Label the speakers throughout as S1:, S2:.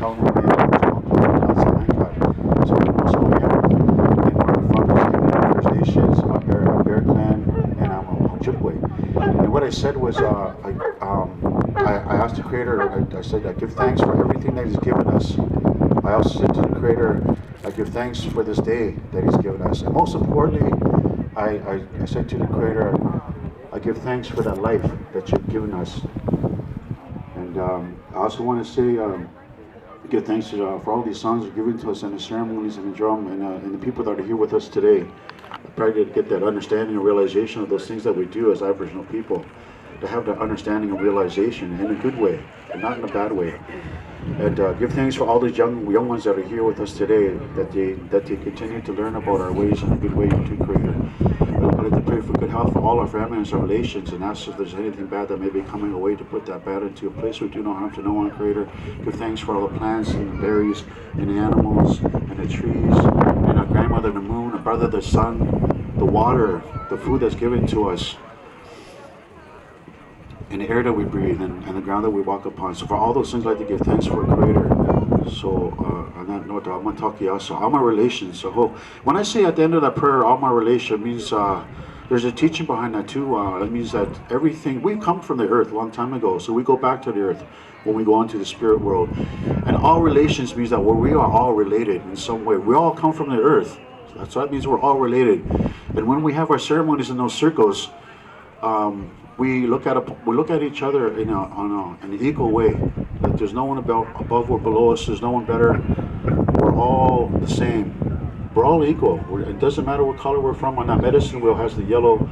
S1: tell them the so that's who we are. And we're from the First Nations, Bear Clan, and I'm Ojibwe. And what I said was, I asked the Creator, I said, I give thanks for everything that He's given us. I also said to the Creator, I give thanks for this day that He's given us. And most importantly, I said to the Creator, I give thanks for that life that You've given us. And I also want to say, give thanks for all these songs you're giving to us and the ceremonies and the drum and the people that are here with us today. I pray to get that understanding and realization of those things that we do as Aboriginal people, to have that understanding and realization in a good way, and not in a bad way. And give thanks for all these young ones that are here with us today, that they continue to learn about our ways in a good way to Creator. I'd like to pray for good health for all our families and our relations, and ask if there's anything bad that may be coming away, to put that bad into a place we do no harm to no one, Creator. Give thanks for all the plants and the berries and the animals and the trees and our grandmother the moon, our brother the sun, the water, the food that's given to us, and the air that we breathe, and the ground that we walk upon. So for all those things, I'd like to give thanks for Creator. So on that note, I'm going to talk to you also. All my relations. So when I say at the end of that prayer, all my relation, means there's a teaching behind that too. It means that everything, we come from the earth a long time ago, so we go back to the earth when we go into the spirit world. And all relations means that we are all related in some way. We all come from the earth. So that means we're all related. And when we have our ceremonies in those circles, we look at each other in an equal way. Like there's no one above or below us. There's no one better. We're all the same. We're all equal. It doesn't matter what color we're from. On that medicine wheel has the yellow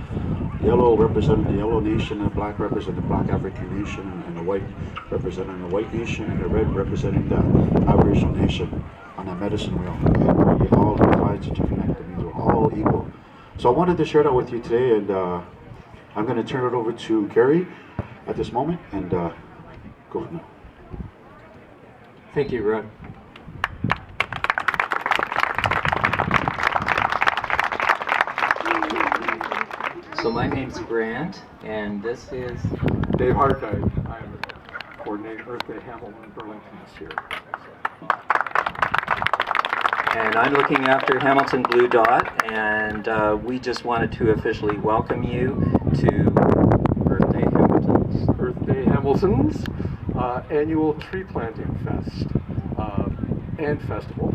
S1: representing the yellow nation, and the black representing the black African nation, and the white representing the white nation, and the red representing the Aboriginal nation on that medicine wheel. And it all divides and connect. It means we're all equal. So I wanted to share that with you today, and I'm going to turn it over to Gary at this moment, and go from there.
S2: Thank you, Rod. So my name's Grant, and this is
S3: Dave Hartide. I'm coordinating Earthday Hamilton-Burlington this year.
S2: and I'm looking after Hamilton Blue Dot, and we just wanted to officially welcome you to Earthday Hamilton's.
S3: Earthday Hamilton's annual tree planting fest and festival.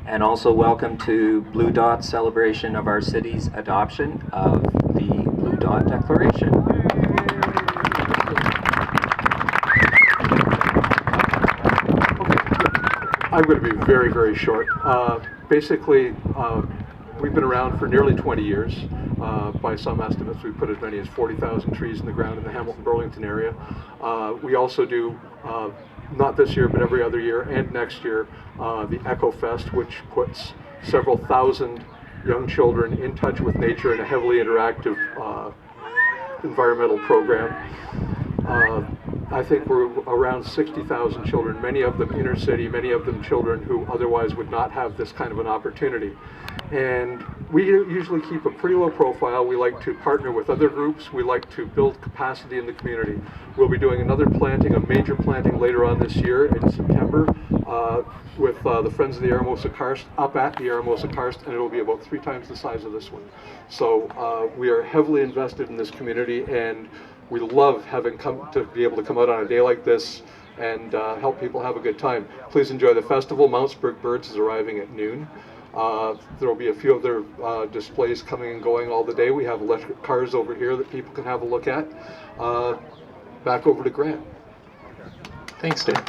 S2: And also welcome to Blue Dot's celebration of our city's adoption of the Blue Dot Declaration.
S3: I'm going to be very, very short. Basically, we've been around for nearly 20 years. By some estimates, we put as many as 40,000 trees in the ground in the Hamilton-Burlington area. We also do, not this year, but every other year and next year, the Echo Fest, which puts several thousand young children in touch with nature in a heavily interactive environmental program. I think we're around 60,000 children, many of them inner city, many of them children who otherwise would not have this kind of an opportunity. And we usually keep a pretty low profile. We like to partner with other groups. We like to build capacity in the community. We'll be doing another planting, a major planting later on this year in September with the Friends of the Aramosa Karst, up at the Aramosa Karst, and it'll be about 3 times the size of this one. So we are heavily invested in this community, and we love having come to be able to come out on a day like this and help people have a good time. Please enjoy the festival. Mountsburg Birds is arriving at noon. There will be a few other displays coming and going all the day. We have electric cars over here that people can have a look at. Back over to Grant.
S2: Thanks, Dave.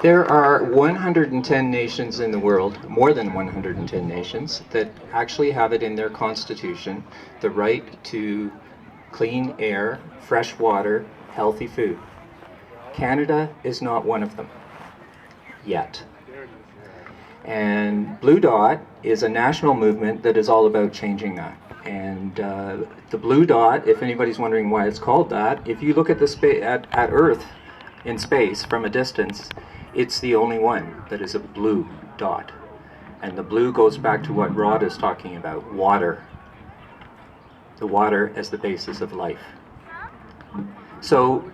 S2: There are 110 nations in the world, more than 110 nations, that actually have it in their constitution the right to clean air, fresh water, healthy food. Canada is not one of them, yet. And Blue Dot is a national movement that is all about changing that. And the Blue Dot, if anybody's wondering why it's called that, if you look at at Earth in space from a distance, it's the only one that is a blue dot. And the blue goes back to what Rod is talking about, water. The water as the basis of life. So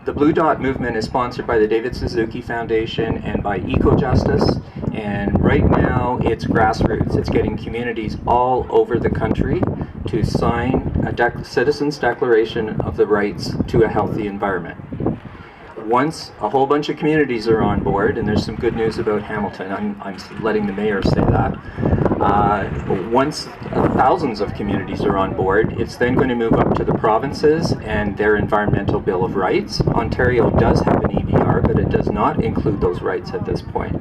S2: The Blue Dot movement is sponsored by the David Suzuki Foundation and by EcoJustice, and right now it's grassroots. It's getting communities all over the country to sign a citizens' declaration of the rights to a healthy environment. Once a whole bunch of communities are on board, and there's some good news about Hamilton, I'm letting the mayor say that, once thousands of communities are on board, it's then going to move up to the provinces and their Environmental Bill of Rights. Ontario does have an EBR, but it does not include those rights at this point.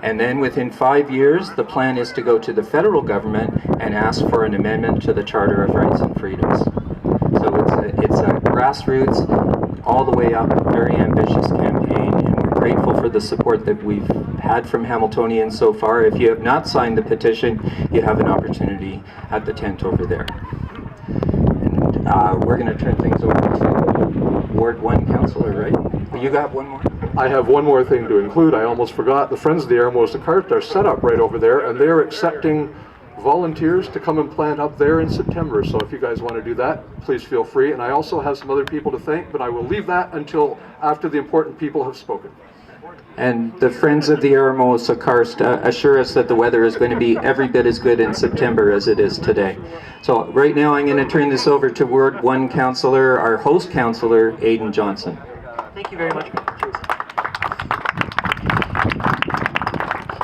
S2: And then within 5 years, the plan is to go to the federal government and ask for an amendment to the Charter of Rights and Freedoms. So it's a grassroots, all the way up, very ambitious campaign, and we're grateful for the support that we've had from Hamiltonians so far. If you have not signed the petition, you have an opportunity at the tent over there. And we're going to turn things over to Ward 1 Councillor, right? You got one more?
S3: I have one more thing to include. I almost forgot. The Friends of the Airmosa Cart are set up right over there, and they're accepting volunteers to come and plant up there in September. So if you guys want to do that, please feel free. And I also have some other people to thank, but I will leave that until after the important people have spoken.
S2: And the Friends of the Aramosa Karst assure us that the weather is going to be every bit as good in September as it is today. So right now I'm going to turn this over to Ward 1 Councillor, our host councillor, Aidan Johnson.
S4: Thank you very much.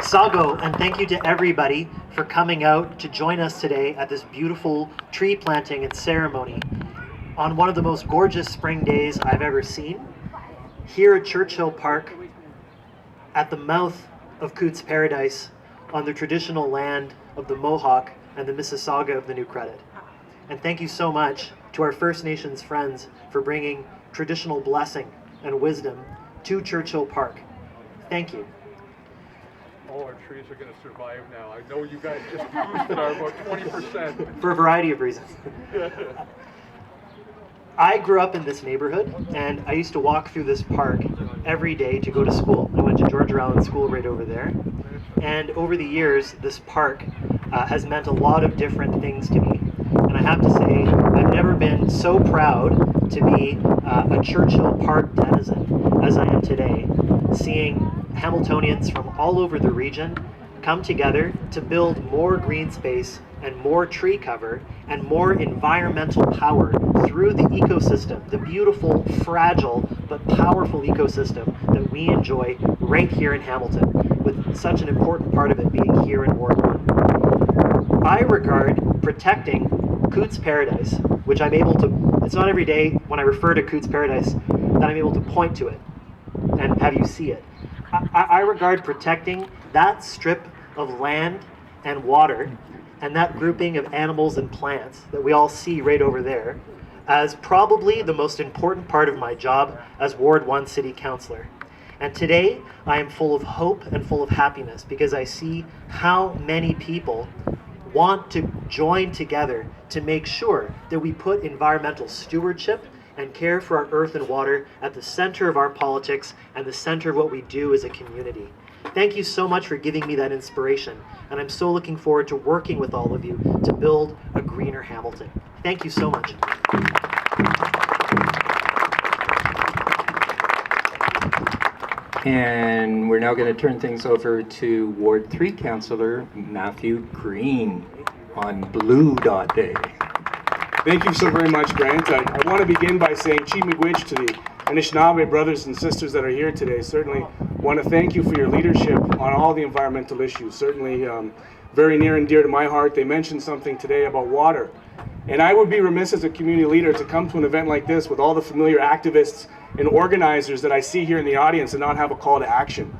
S4: Sago, and thank you to everybody for coming out to join us today at this beautiful tree planting and ceremony on one of the most gorgeous spring days I've ever seen here at Churchill Park at the mouth of Cootes Paradise on the traditional land of the Mohawk and the Mississauga of the New Credit. And thank you so much to our First Nations friends for bringing traditional blessing and wisdom to Churchill Park. Thank you.
S3: All our trees are going to survive now. I know you guys just boosted our about 20%.
S4: For a variety of reasons. I grew up in this neighborhood, and I used to walk through this park every day to go to school. I went to George Allen School right over there. And over the years, this park has meant a lot of different things to me. And I have to say, I've never been so proud to be a Churchill Park denizen as I am today, seeing Hamiltonians from all over the region come together to build more green space and more tree cover and more environmental power through the ecosystem, the beautiful, fragile, but powerful ecosystem that we enjoy right here in Hamilton, with such an important part of it being here in Ward 1. I regard protecting Cootes Paradise, which I'm able to, it's not every day when I refer to Cootes Paradise that I'm able to point to it and have you see it. I regard protecting that strip of land and water and that grouping of animals and plants that we all see right over there as probably the most important part of my job as Ward 1 City Councillor. And today I am full of hope and full of happiness because I see how many people want to join together to make sure that we put environmental stewardship and care for our earth and water at the center of our politics and the center of what we do as a community. Thank you so much for giving me that inspiration, and I'm so looking forward to working with all of you to build a greener Hamilton. Thank you so much.
S2: And we're now going to turn things over to Ward 3 Councillor Matthew Green on Blue Dot Day.
S5: Thank you so very much, Grant. I want to begin by saying Chi Miigwech to the Anishinaabe brothers and sisters that are here today. Certainly want to thank you for your leadership on all the environmental issues. Certainly very near and dear to my heart. They mentioned something today about water. And I would be remiss as a community leader to come to an event like this with all the familiar activists and organizers that I see here in the audience and not have a call to action.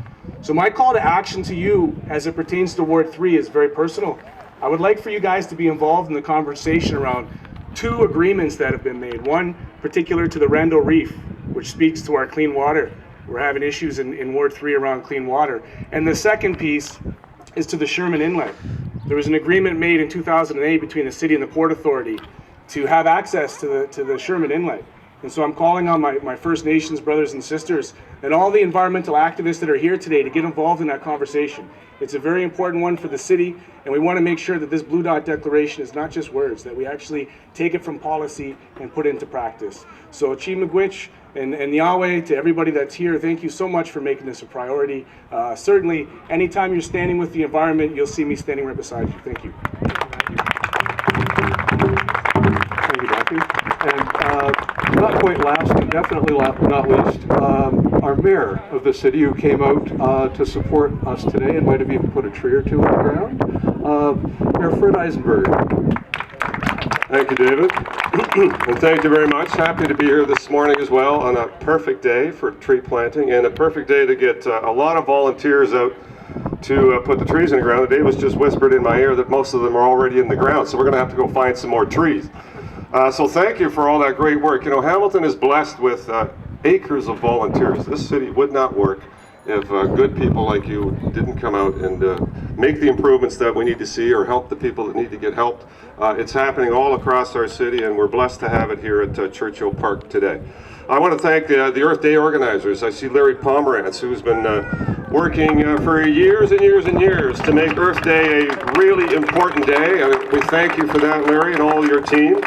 S5: So my call to action to you as it pertains to Ward 3 is very personal. I would like for you guys to be involved in the conversation around two agreements that have been made. One particular to the Randall Reef, which speaks to our clean water. We're having issues in Ward 3 around clean water. And the second piece is to the Sherman Inlet. There was an agreement made in 2008 between the city and the Port Authority to have access to the Sherman Inlet. And so I'm calling on my First Nations brothers and sisters and all the environmental activists that are here today to get involved in that conversation. It's a very important one for the city, and we want to make sure that this Blue Dot Declaration is not just words, that we actually take it from policy and put it into practice. So Chi Miigwech, And Yahweh, to everybody that's here, thank you so much for making this a priority. Certainly, anytime you're standing with the environment, you'll see me standing right beside you. Thank you.
S3: Thank you, Matthew. And not quite last, and definitely not least, our mayor of the city who came out to support us today and might have even put a tree or two on the ground. Mayor Fred Eisenberg.
S6: Thank you, David. And thank you very much. Happy to be here this morning as well on a perfect day for tree planting and a perfect day to get a lot of volunteers out to put the trees in the ground. Dave was just whispered in my ear that most of them are already in the ground, so we're going to have to go find some more trees. So thank you for all that great work. You know, Hamilton is blessed with acres of volunteers. This city would not work if good people like you didn't come out and make the improvements that we need to see or help the people that need to get helped. It's happening all across our city, and we're blessed to have it here at Churchill Park today. I want to thank the Earthday organizers. I see Larry Pomerantz, who's been working for years and years and years to make Earthday a really important day. We thank you for that, Larry, and all your team.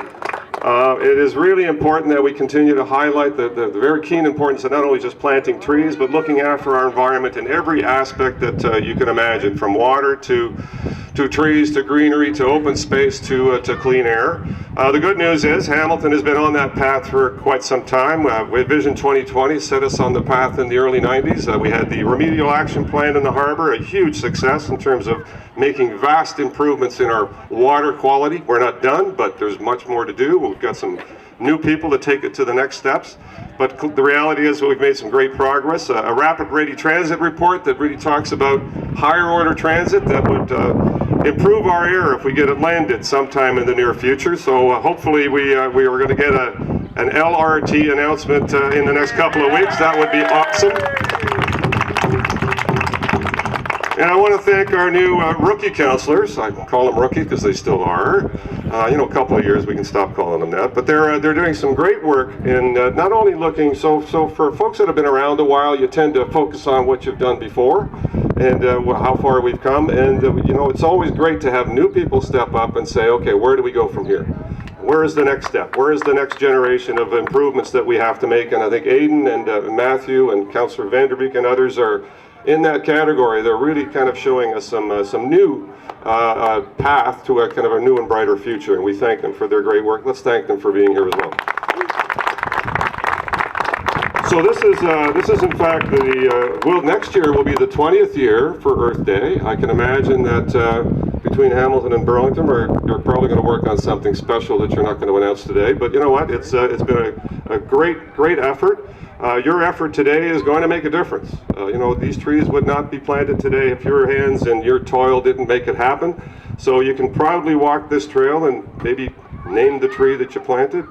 S6: It is really important that we continue to highlight the very keen importance of not only just planting trees, but looking after our environment in every aspect that you can imagine, from water to trees, to greenery, to open space, to clean air. The good news is Hamilton has been on that path for quite some time. Vision 2020 set us on the path in the early 90s. We had the remedial action plan in the harbor, a huge success in terms of making vast improvements in our water quality. We're not done, but there's much more to do. We've got some new people to take it to the next steps. But the reality is we've made some great progress. A rapid ready transit report that really talks about higher order transit that would improve our air if we get it landed sometime in the near future. So hopefully we are going to get an LRT announcement in the next couple of weeks. That would be awesome. And I want to thank our new rookie counselors. I call them rookie because they still are. A couple of years we can stop calling them that. But they're doing some great work in not only looking, so for folks that have been around a while, you tend to focus on what you've done before and how far we've come. And it's always great to have new people step up and say, okay, where do we go from here? Where is the next step? Where is the next generation of improvements that we have to make? And I think Aidan and Matthew and Councillor Vanderbeek and others are in that category. They're really kind of showing us some new path to a kind of a new and brighter future, and we thank them for their great work. Let's thank them for being here as well. So this is in fact next year will be the 20th year for Earth Day. I can imagine that between Hamilton and Burlington, you're probably going to work on something special that you're not going to announce today. But you know what? It's been a great effort. Your effort today is going to make a difference. These trees would not be planted today if your hands and your toil didn't make it happen. So you can proudly walk this trail and maybe name the tree that you planted.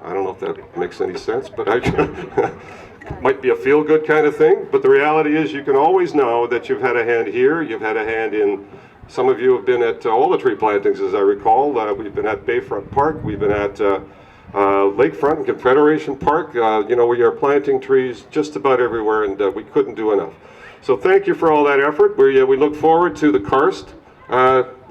S6: I don't know if that makes any sense, but might be a feel-good kind of thing. But the reality is you can always know that you've had a hand here, you've had a hand in. Some of you have been at all the tree plantings, as I recall. We've been at Bayfront Park, we've been at Lakefront and Confederation Park. We are planting trees just about everywhere, and we couldn't do enough. So thank you for all that effort. We look forward to the karst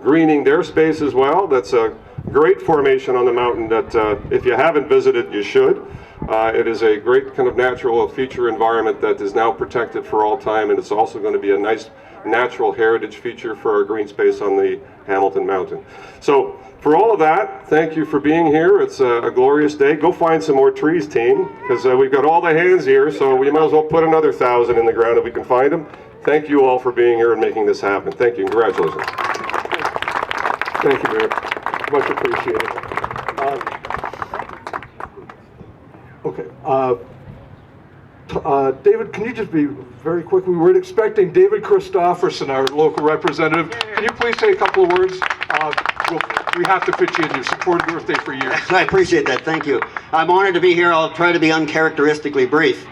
S6: greening their space as well. That's a great formation on the mountain that if you haven't visited, you should. It is a great kind of natural feature environment that is now protected for all time, and it's also going to be a nice natural heritage feature for our green space on the Hamilton Mountain. So for all of that, thank you for being here. It's a glorious day. Go find some more trees, team, because we've got all the hands here, so we might as well put another 1,000 in the ground if we can find them. Thank you all for being here and making this happen. Thank you. Congratulations.
S3: Thank you, Mayor. Much appreciated. David, can you just be very quick? We weren't expecting David Christofferson, our local representative. Can you please say a couple of words? We have to fit you in. You've supported Earth Day for years.
S7: I appreciate that. Thank you. I'm honored to be here. I'll try to be uncharacteristically brief.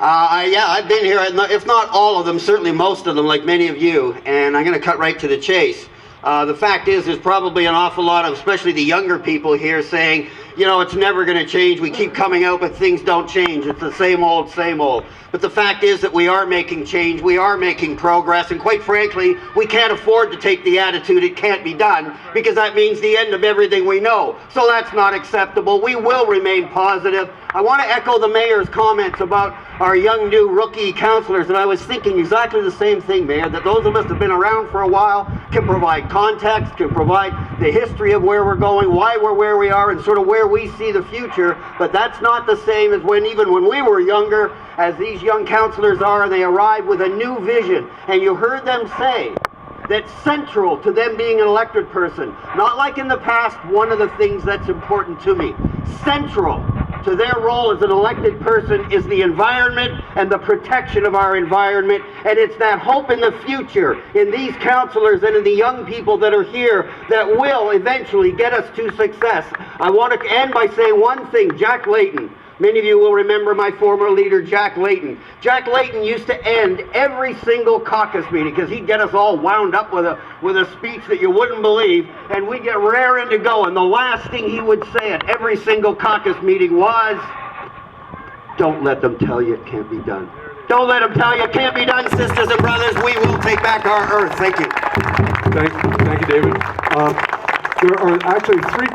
S7: I've been here, if not all of them, certainly most of them, like many of you, and I'm going to cut right to the chase. The fact is, there's probably an awful lot of, especially the younger people here, saying, you know, it's never going to change. We keep coming out, but things don't change. It's the same old, same old. But the fact is that we are making change, we are making progress, and quite frankly, we can't afford to take the attitude it can't be done, because that means the end of everything we know. So that's not acceptable. We will remain positive. I want to echo the mayor's comments about our young new rookie councillors, and I was thinking exactly the same thing, Mayor, that those of us that have been around for a while can provide context, can provide the history of where we're going, why we're where we are, and sort of where we see the future. But that's not the same as even when we were younger, as these young councillors are, and they arrive with a new vision. And you heard them say that central to them being an elected person, not like in the past, one of the things that's important to me, central to their role as an elected person is the environment and the protection of our environment. And it's that hope in the future in these councillors and in the young people that are here that will eventually get us to success. I want to end by saying one thing. Jack Layton. Many of you will remember my former leader, Jack Layton. Jack Layton used to end every single caucus meeting, because he'd get us all wound up with a speech that you wouldn't believe, and we'd get raring to go. And the last thing he would say at every single caucus meeting was, "Don't let them tell you it can't be done. Don't let them tell you it can't be done, sisters and brothers. We will take back our earth." Thank you.
S3: Thank you, David. There are actually 3